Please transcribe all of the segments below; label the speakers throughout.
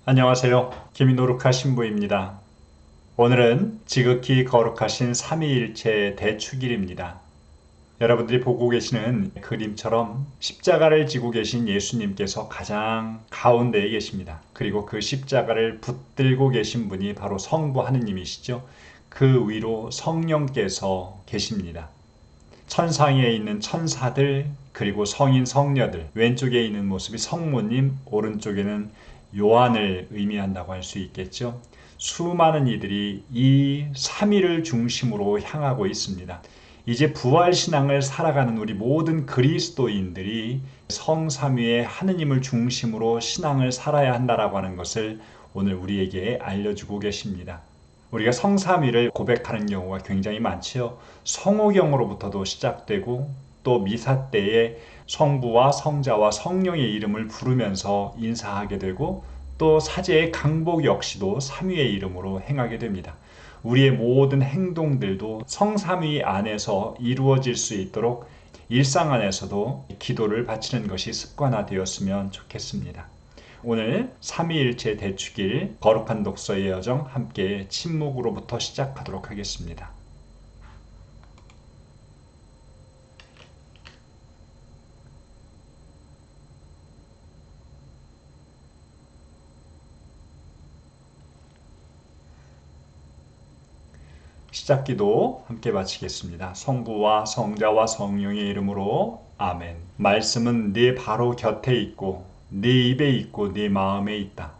Speaker 1: 안녕하세요. 김노룩하 신부입니다. 오늘은 지극히 거룩하신 삼위일체 대축일입니다. 여러분들이 보고 계시는 그림처럼 십자가를 지고 계신 예수님께서 가장 가운데에 계십니다. 그리고 그 십자가를 붙들고 계신 분이 바로 성부 하느님이시죠. 그 위로 성령께서 계십니다. 천상에 있는 천사들, 그리고 성인 성녀들, 왼쪽에 있는 모습이 성모님, 오른쪽에는 요한을 의미한다고 할 수 있겠죠. 수많은 이들이 이 삼위를 중심으로 향하고 있습니다. 이제 부활신앙을 살아가는 우리 모든 그리스도인들이 성삼위의 하느님을 중심으로 신앙을 살아야 한다라고 하는 것을 오늘 우리에게 알려주고 계십니다. 우리가 성삼위를 고백하는 경우가 굉장히 많지요. 성호경으로부터도 시작되고 또 미사 때에 성부와 성자와 성령의 이름을 부르면서 인사하게 되고 또 사제의 강복 역시도 삼위의 이름으로 행하게 됩니다. 우리의 모든 행동들도 성삼위 안에서 이루어질 수 있도록 일상 안에서도 기도를 바치는 것이 습관화되었으면 좋겠습니다. 오늘 삼위일체 대축일 거룩한 독서의 여정 함께 침묵으로부터 시작하도록 하겠습니다. 시작기도 함께 마치겠습니다. 성부와 성자와 성령의 이름으로 아멘. 말씀은 네 바로 곁에 있고 네 입에 있고 네 마음에 있다.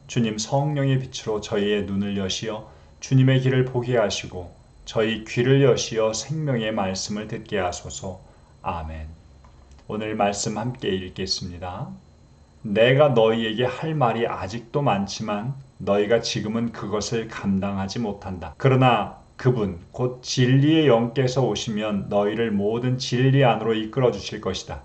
Speaker 1: 주님 성령의 빛으로 저희의 눈을 여시어 주님의 길을 보게 하시고 저희 귀를 여시어 생명의 말씀을 듣게 하소서. 아멘. 오늘 말씀 함께 읽겠습니다. 내가 너희에게 할 말이 아직도 많지만 너희가 지금은 그것을 감당하지 못한다. 그러나 그분 곧 진리의 영께서 오시면 너희를 모든 진리 안으로 이끌어 주실 것이다.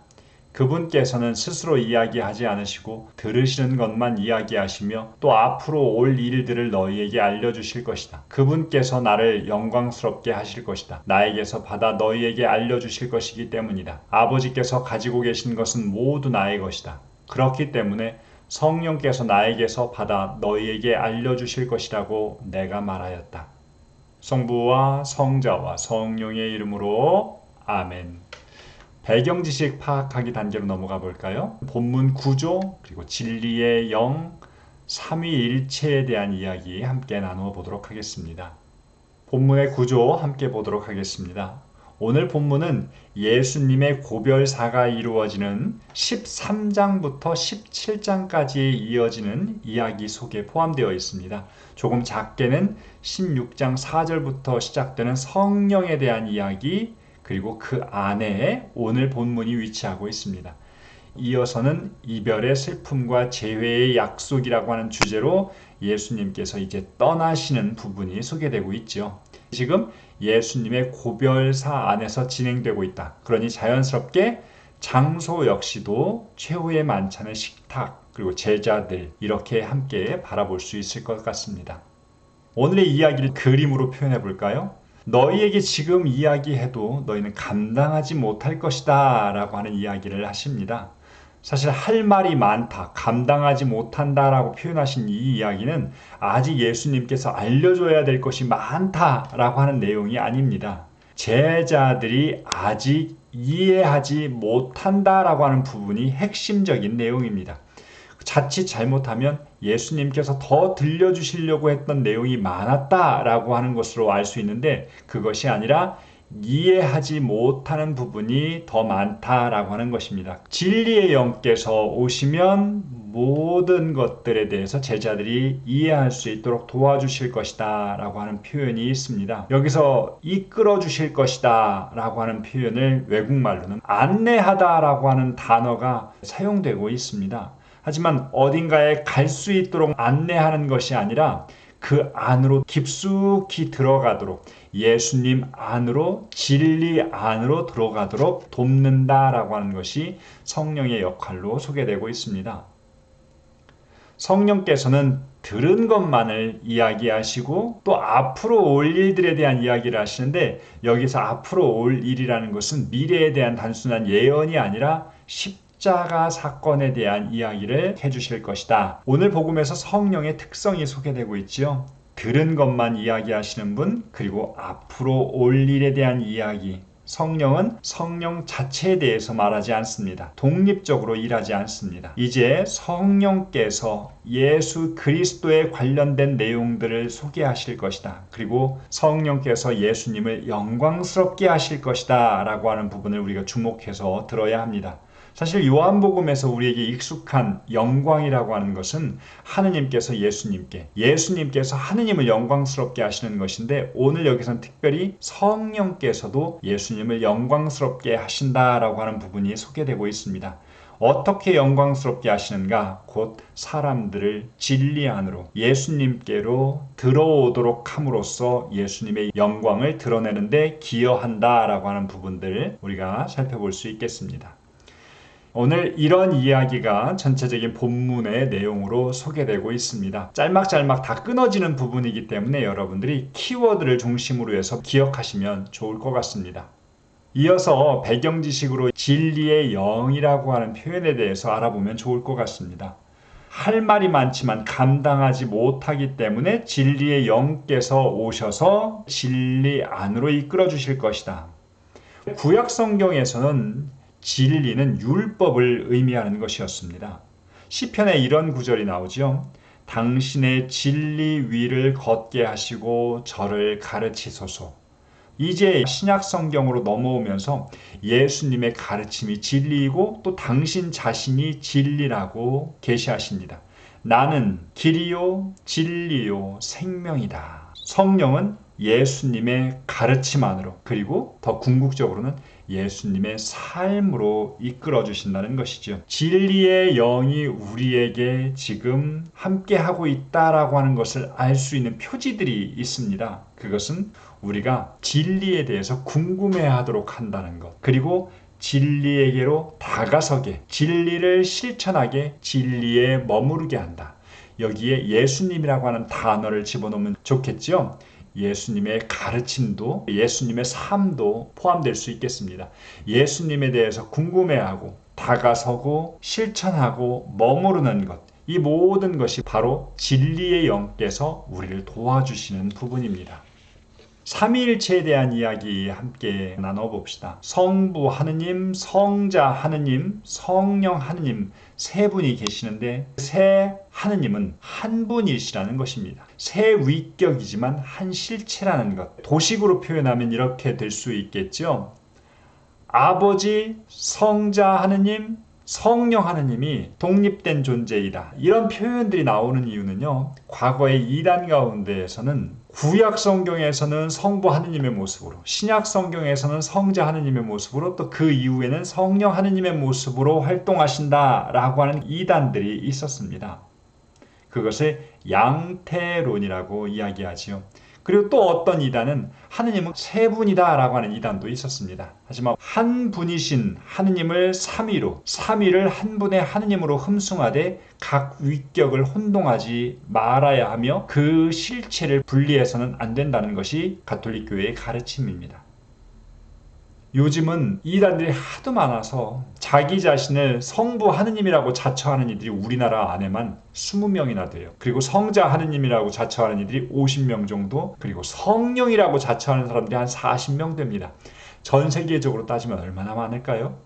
Speaker 1: 그분께서는 스스로 이야기하지 않으시고 들으시는 것만 이야기하시며 또 앞으로 올 일들을 너희에게 알려주실 것이다. 그분께서 나를 영광스럽게 하실 것이다. 나에게서 받아 너희에게 알려주실 것이기 때문이다. 아버지께서 가지고 계신 것은 모두 나의 것이다. 그렇기 때문에 성령께서 나에게서 받아 너희에게 알려주실 것이라고 내가 말하였다. 성부와 성자와 성령의 이름으로 아멘. 배경 지식 파악하기 단계로 넘어가 볼까요? 본문 구조, 그리고 진리의 영, 삼위일체에 대한 이야기 함께 나누어 보도록 하겠습니다. 본문의 구조 함께 보도록 하겠습니다. 오늘 본문은 예수님의 고별사가 이루어지는 13장부터 17장까지 이어지는 이야기 속에 포함되어 있습니다. 조금 작게는 16장 4절부터 시작되는 성령에 대한 이야기, 그리고 그 안에 오늘 본문이 위치하고 있습니다. 이어서는 이별의 슬픔과 재회의 약속이라고 하는 주제로 예수님께서 이제 떠나시는 부분이 소개되고 있죠. 지금 예수님의 고별사 안에서 진행되고 있다. 그러니 자연스럽게 장소 역시도 최후의 만찬의 식탁, 그리고 제자들 이렇게 함께 바라볼 수 있을 것 같습니다. 오늘의 이야기를 그림으로 표현해 볼까요? 너희에게 지금 이야기해도 너희는 감당하지 못할 것이다 라고 하는 이야기를 하십니다. 사실 할 말이 많다, 감당하지 못한다라고 표현하신 이 이야기는 아직 예수님께서 알려줘야 될 것이 많다라고 하는 내용이 아닙니다. 제자들이 아직 이해하지 못한다라고 하는 부분이 핵심적인 내용입니다. 자칫 잘못하면 예수님께서 더 들려주시려고 했던 내용이 많았다라고 하는 것으로 알 수 있는데 그것이 아니라 이해하지 못하는 부분이 더 많다라고 하는 것입니다. 진리의 영께서 오시면 모든 것들에 대해서 제자들이 이해할 수 있도록 도와주실 것이다 라고 하는 표현이 있습니다. 여기서 이끌어 주실 것이다 라고 하는 표현을 외국말로는 안내하다 라고 하는 단어가 사용되고 있습니다. 하지만 어딘가에 갈 수 있도록 안내하는 것이 아니라 그 안으로 깊숙이 들어가도록 예수님 안으로 진리 안으로 들어가도록 돕는다라고 하는 것이 성령의 역할로 소개되고 있습니다. 성령께서는 들은 것만을 이야기하시고 또 앞으로 올 일들에 대한 이야기를 하시는데 여기서 앞으로 올 일이라는 것은 미래에 대한 단순한 예언이 아니라 십자가 사건에 대한 이야기를 해주실 것이다. 오늘 복음에서 성령의 특성이 소개되고 있지요. 들은 것만 이야기하시는 분, 그리고 앞으로 올 일에 대한 이야기. 성령은 성령 자체에 대해서 말하지 않습니다. 독립적으로 일하지 않습니다. 이제 성령께서 예수 그리스도에 관련된 내용들을 소개하실 것이다. 그리고 성령께서 예수님을 영광스럽게 하실 것이다 라고 하는 부분을 우리가 주목해서 들어야 합니다. 사실 요한복음에서 우리에게 익숙한 영광이라고 하는 것은 하느님께서 예수님께서 하느님을 영광스럽게 하시는 것인데, 오늘 여기서는 특별히 성령께서도 예수님을 영광스럽게 하신다라고 하는 부분이 소개되고 있습니다. 어떻게 영광스럽게 하시는가? 곧 사람들을 진리 안으로 예수님께로 들어오도록 함으로써 예수님의 영광을 드러내는 데 기여한다라고 하는 부분들을 우리가 살펴볼 수 있겠습니다. 오늘 이런 이야기가 전체적인 본문의 내용으로 소개되고 있습니다. 짤막짤막 다 끊어지는 부분이기 때문에 여러분들이 키워드를 중심으로 해서 기억하시면 좋을 것 같습니다. 이어서 배경 지식으로 진리의 영이라고 하는 표현에 대해서 알아보면 좋을 것 같습니다. 할 말이 많지만 감당하지 못하기 때문에 진리의 영께서 오셔서 진리 안으로 이끌어 주실 것이다. 구약 성경에서는 진리는 율법을 의미하는 것이었습니다. 시편에 이런 구절이 나오죠. 당신의 진리 위를 걷게 하시고 저를 가르치소서. 이제 신약 성경으로 넘어오면서 예수님의 가르침이 진리이고 또 당신 자신이 진리라고 계시하십니다. 나는 길이요 진리요 생명이다. 성령은 예수님의 가르침 안으로, 그리고 더 궁극적으로는 예수님의 삶으로 이끌어 주신다는 것이죠. 진리의 영이 우리에게 지금 함께하고 있다라고 하는 것을 알 수 있는 표지들이 있습니다. 그것은 우리가 진리에 대해서 궁금해하도록 한다는 것, 그리고 진리에게로 다가서게, 진리를 실천하게, 진리에 머무르게 한다. 여기에 예수님이라고 하는 단어를 집어넣으면 좋겠죠. 예수님의 가르침도 예수님의 삶도 포함될 수 있겠습니다. 예수님에 대해서 궁금해하고 다가서고 실천하고 머무르는 것, 이 모든 것이 바로 진리의 영께서 우리를 도와주시는 부분입니다. 삼위일체에 대한 이야기 함께 나눠봅시다. 성부 하느님, 성자 하느님, 성령 하느님, 세 분이 계시는데 세 하느님은 한 분이시라는 것입니다. 세 위격이지만 한 실체라는 것. 도식으로 표현하면 이렇게 될 수 있겠죠. 아버지, 성자 하느님, 성령 하느님이 독립된 존재이다. 이런 표현들이 나오는 이유는요, 과거의 이단 가운데에서는 구약 성경에서는 성부 하느님의 모습으로, 신약 성경에서는 성자 하느님의 모습으로, 또 그 이후에는 성령 하느님의 모습으로 활동하신다라고 하는 이단들이 있었습니다. 그것을 양태론이라고 이야기하지요. 그리고 또 어떤 이단은 하느님은 세 분이다 라고 하는 이단도 있었습니다. 하지만 한 분이신 하느님을 삼위로, 삼위를 한 분의 하느님으로 흠숭하되 각 위격을 혼동하지 말아야 하며 그 실체를 분리해서는 안 된다는 것이 가톨릭 교회의 가르침입니다. 요즘은 이단들이 하도 많아서 자기 자신을 성부 하느님이라고 자처하는 이들이 우리나라 안에만 20명이나 돼요. 그리고 성자 하느님이라고 자처하는 이들이 50명 정도, 그리고 성령이라고 자처하는 사람들이 한 40명 됩니다. 전 세계적으로 따지면 얼마나 많을까요?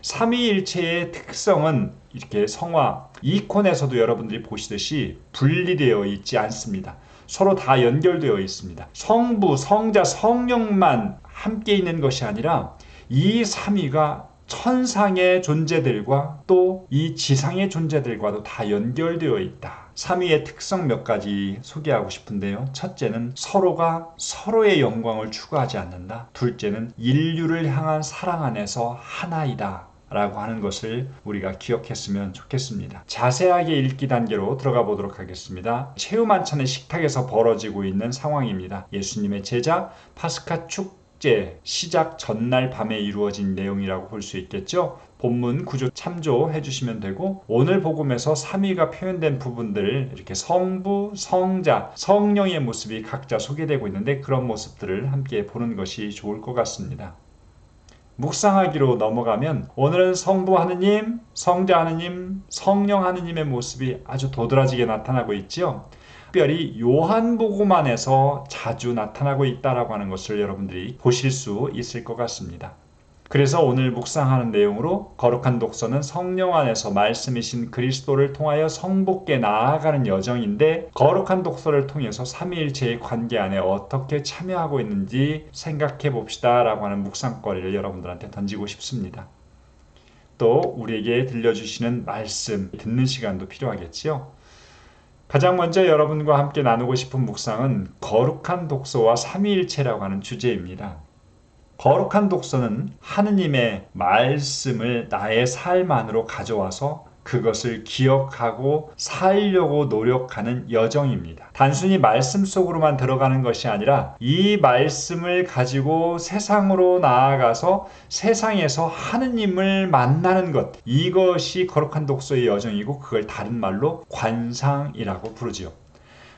Speaker 1: 삼위일체의 특성은 이렇게 성화, 이콘에서도 여러분들이 보시듯이 분리되어 있지 않습니다. 서로 다 연결되어 있습니다. 성부, 성자, 성령만 함께 있는 것이 아니라 이 삼위가 천상의 존재들과 또 이 지상의 존재들과도 다 연결되어 있다. 삼위의 특성 몇 가지 소개하고 싶은데요. 첫째는 서로가 서로의 영광을 추구하지 않는다. 둘째는 인류를 향한 사랑 안에서 하나이다 라고 하는 것을 우리가 기억했으면 좋겠습니다. 자세하게 읽기 단계로 들어가 보도록 하겠습니다. 최후만찬의 식탁에서 벌어지고 있는 상황입니다. 예수님의 제자 파스카 축제 시작 전날 밤에 이루어진 내용이라고 볼 수 있겠죠. 본문 구조 참조해 주시면 되고, 오늘 복음에서 삼위가 표현된 부분들을 이렇게 성부, 성자, 성령의 모습이 각자 소개되고 있는데 그런 모습들을 함께 보는 것이 좋을 것 같습니다. 묵상하기로 넘어가면 오늘은 성부 하느님, 성자 하느님, 성령 하느님의 모습이 아주 도드라지게 나타나고 있지요. 특별히 요한복음 안에서 자주 나타나고 있다라고 하는 것을 여러분들이 보실 수 있을 것 같습니다. 그래서 오늘 묵상하는 내용으로 거룩한 독서는 성령 안에서 말씀이신 그리스도를 통하여 성부께 나아가는 여정인데, 거룩한 독서를 통해서 삼위일체의 관계 안에 어떻게 참여하고 있는지 생각해 봅시다 라고 하는 묵상거리를 여러분들한테 던지고 싶습니다. 또 우리에게 들려주시는 말씀 듣는 시간도 필요하겠지요. 가장 먼저 여러분과 함께 나누고 싶은 묵상은 거룩한 독서와 삼위일체라고 하는 주제입니다. 거룩한 독서는 하느님의 말씀을 나의 삶 안으로 가져와서 그것을 기억하고 살려고 노력하는 여정입니다. 단순히 말씀 속으로만 들어가는 것이 아니라 이 말씀을 가지고 세상으로 나아가서 세상에서 하느님을 만나는 것, 이것이 거룩한 독서의 여정이고, 그걸 다른 말로 관상이라고 부르지요.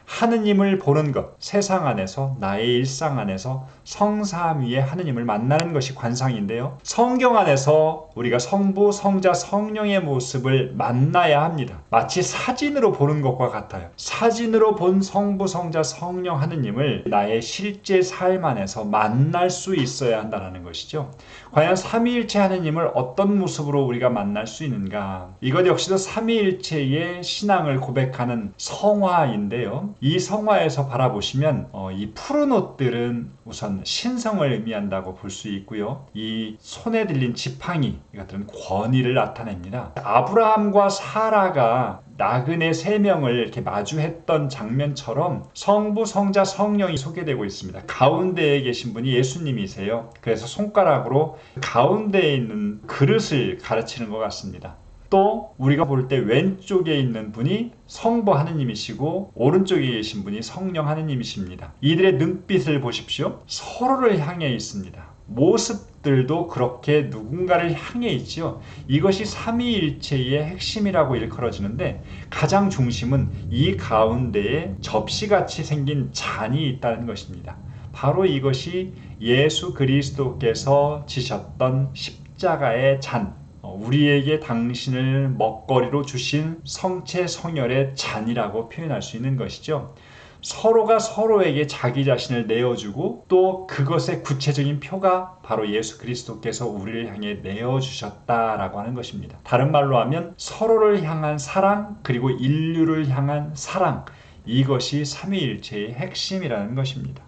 Speaker 1: 하느님을 보는 것, 세상 안에서, 나의 일상 안에서 성삼 위에 하느님을 만나는 것이 관상인데요. 성경 안에서 우리가 성부, 성자, 성령의 모습을 만나야 합니다. 마치 사진으로 보는 것과 같아요. 사진으로 본 성부, 성자, 성령 하느님을 나의 실제 삶 안에서 만날 수 있어야 한다는 것이죠. 과연 삼위일체 하느님을 어떤 모습으로 우리가 만날 수 있는가? 이것 역시도 삼위일체의 신앙을 고백하는 성화인데요. 이 성화에서 바라보시면 이 푸른 옷들은 우선 신성을 의미한다고 볼 수 있고요. 이 손에 들린 지팡이, 이것들은 권위를 나타냅니다. 아브라함과 사라가 나그네 3명을 이렇게 마주했던 장면처럼 성부, 성자, 성령이 소개되고 있습니다. 가운데에 계신 분이 예수님이세요. 그래서 손가락으로 가운데에 있는 그릇을 가르치는 것 같습니다. 또 우리가 볼 때 왼쪽에 있는 분이 성부 하느님이시고 오른쪽에 계신 분이 성령 하느님이십니다. 이들의 눈빛을 보십시오. 서로를 향해 있습니다. 모습들도 그렇게 누군가를 향해 있지요. 이것이 삼위일체의 핵심이라고 일컬어지는데, 가장 중심은 이 가운데에 접시같이 생긴 잔이 있다는 것입니다. 바로 이것이 예수 그리스도께서 지셨던 십자가의 잔, 우리에게 당신을 먹거리로 주신 성체 성혈의 잔이라고 표현할 수 있는 것이죠. 서로가 서로에게 자기 자신을 내어주고, 또 그것의 구체적인 표가 바로 예수 그리스도께서 우리를 향해 내어주셨다라고 하는 것입니다. 다른 말로 하면 서로를 향한 사랑, 그리고 인류를 향한 사랑, 이것이 삼위일체의 핵심이라는 것입니다.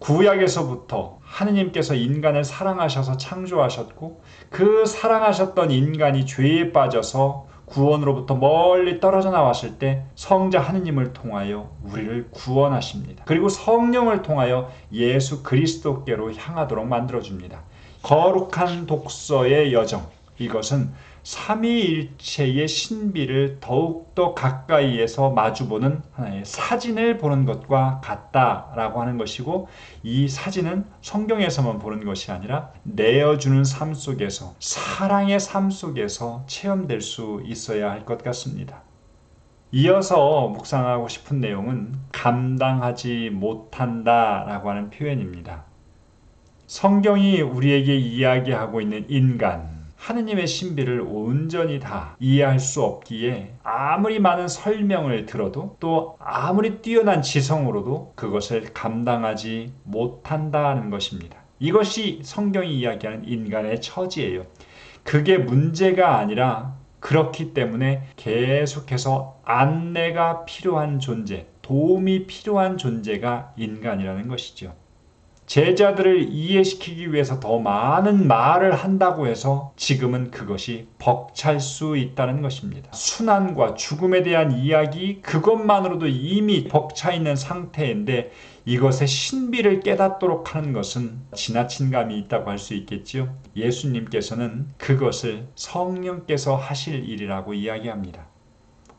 Speaker 1: 구약에서부터 하느님께서 인간을 사랑하셔서 창조하셨고, 그 사랑하셨던 인간이 죄에 빠져서 구원으로부터 멀리 떨어져 나왔을 때 성자 하느님을 통하여 우리를 구원하십니다. 그리고 성령을 통하여 예수 그리스도께로 향하도록 만들어줍니다. 거룩한 독서의 여정, 이것은 삼위일체의 신비를 더욱더 가까이에서 마주보는 하나의 사진을 보는 것과 같다라고 하는 것이고, 이 사진은 성경에서만 보는 것이 아니라 내어주는 삶 속에서, 사랑의 삶 속에서 체험될 수 있어야 할 것 같습니다. 이어서 묵상하고 싶은 내용은 감당하지 못한다라고 하는 표현입니다. 성경이 우리에게 이야기하고 있는 인간, 하느님의 신비를 온전히 다 이해할 수 없기에 아무리 많은 설명을 들어도, 또 아무리 뛰어난 지성으로도 그것을 감당하지 못한다는 것입니다. 이것이 성경이 이야기하는 인간의 처지예요. 그게 문제가 아니라, 그렇기 때문에 계속해서 안내가 필요한 존재, 도움이 필요한 존재가 인간이라는 것이죠. 제자들을 이해시키기 위해서 더 많은 말을 한다고 해서 지금은 그것이 벅찰 수 있다는 것입니다. 순환과 죽음에 대한 이야기, 그것만으로도 이미 벅차 있는 상태인데, 이것의 신비를 깨닫도록 하는 것은 지나친 감이 있다고 할 수 있겠지요. 예수님께서는 그것을 성령께서 하실 일이라고 이야기합니다.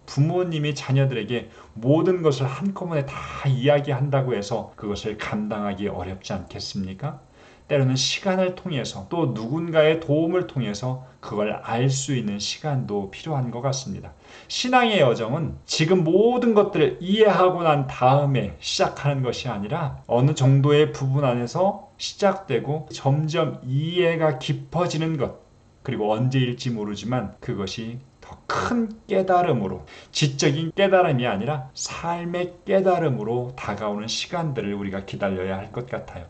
Speaker 1: 부모님이 자녀들에게 모든 것을 한꺼번에 다 이야기한다고 해서 그것을 감당하기 어렵지 않겠습니까? 때로는 시간을 통해서, 또 누군가의 도움을 통해서 그걸 알 수 있는 시간도 필요한 것 같습니다. 신앙의 여정은 지금 모든 것들을 이해하고 난 다음에 시작하는 것이 아니라 어느 정도의 부분 안에서 시작되고 점점 이해가 깊어지는 것, 그리고 언제일지 모르지만 그것이 더 큰 깨달음으로, 지적인 깨달음이 아니라 삶의 깨달음으로 다가오는 시간들을 우리가 기다려야 할 것 같아요.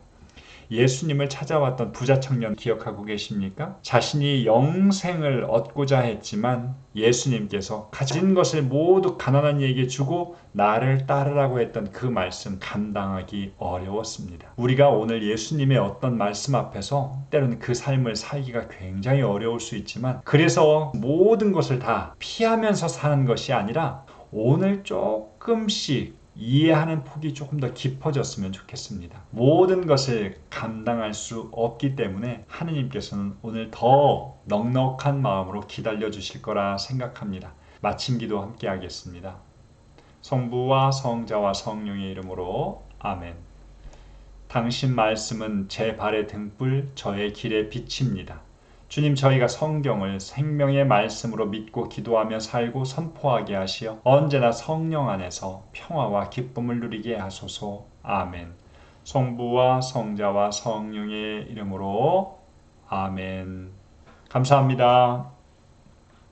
Speaker 1: 예수님을 찾아왔던 부자 청년 기억하고 계십니까? 자신이 영생을 얻고자 했지만 예수님께서 가진 것을 모두 가난한 이에게 주고 나를 따르라고 했던 그 말씀 감당하기 어려웠습니다. 우리가 오늘 예수님의 어떤 말씀 앞에서 때로는 그 삶을 살기가 굉장히 어려울 수 있지만, 그래서 모든 것을 다 피하면서 사는 것이 아니라 오늘 조금씩 이해하는 폭이 조금 더 깊어졌으면 좋겠습니다. 모든 것을 감당할 수 없기 때문에 하느님께서는 오늘 더 넉넉한 마음으로 기다려 주실 거라 생각합니다. 마침 기도 함께 하겠습니다. 성부와 성자와 성령의 이름으로 아멘. 당신 말씀은 제 발의 등불, 저의 길의 빛입니다. 주님, 저희가 성경을 생명의 말씀으로 믿고 기도하며 살고 선포하게 하시어 언제나 성령 안에서 평화와 기쁨을 누리게 하소서. 아멘. 성부와 성자와 성령의 이름으로 아멘. 감사합니다.